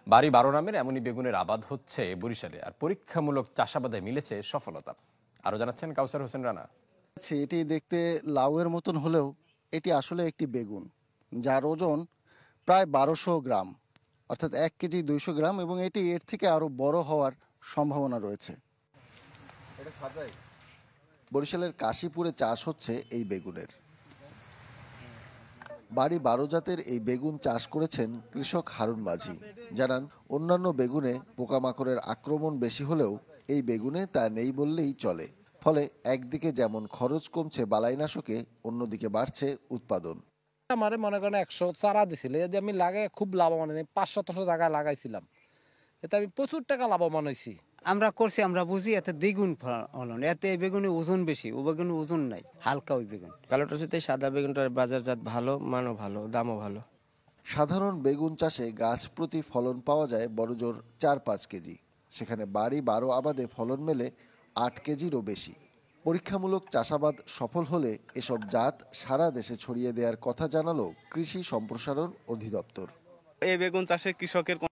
বাড়ি 12 নামের এমনই বেগুনের আবাদ হচ্ছে বরিশালে, আর পরীক্ষামূলক চাষাবাদে মিলেছে সফলতা। আরো জানাচ্ছেন কাউসার হোসেন রানা। এটি দেখতে লাউয়ের মতন হলেও এটি আসলে একটি বেগুন, যার ওজন প্রায় 1200 গ্রাম, অর্থাৎ 1 কেজি 200 গ্রাম, এবং এটি এর থেকে আরও বড় হওয়ার সম্ভাবনা রয়েছে। বরিশালের কাশীপুরে চাষ হচ্ছে এই বেগুনের। বাড়ি 12 জাতের এই বেগুন চাষ করেছেন কৃষক হারুন মাঝি। জানান, অন্যান্য বেগুনে পোকামাকড়ের আক্রমণ বেশি হলেও এই বেগুনে তা নেই বললেই চলে। ফলে একদিকে যেমন খরচ কমছে বালাইনাশকে, অন্যদিকে বাড়ছে উৎপাদন। আমারে মনে করেন 100 চারা দিছিল, যদি আমি লাগাই খুব লাভবান হই। 500 জায়গায় লাগাইছিলাম, এতে আমি প্রচুর টাকা লাভবান হয়েছি। আমরা করছি, আমরা বুঝি এতে দ্বিগুণ ফলন। এতে এই বেগুনে ওজন বেশি, ও বেগুনে ওজন নাই, হালকা ওই বেগুন। কালোটার সাথে সাদা বেগুনটার বাজারজাত ভালো, মানও ভালো, দামও ভালো। সাধারণ বেগুন চাষে গাছ প্রতি ফলন পাওয়া যায় বড়জোর 4-5 কেজি, সেখানে বাড়ি 12 আবাদে ফলন মেলে 8 কেজিরও বেশি। পরীক্ষামূলক চাষাবাদ সফল হলে এসব জাত সারা দেশে ছড়িয়ে দেওয়ার কথা জানালো কৃষি সম্প্রসারণ অধিদপ্তর। এই বেগুন চাষে কৃষকের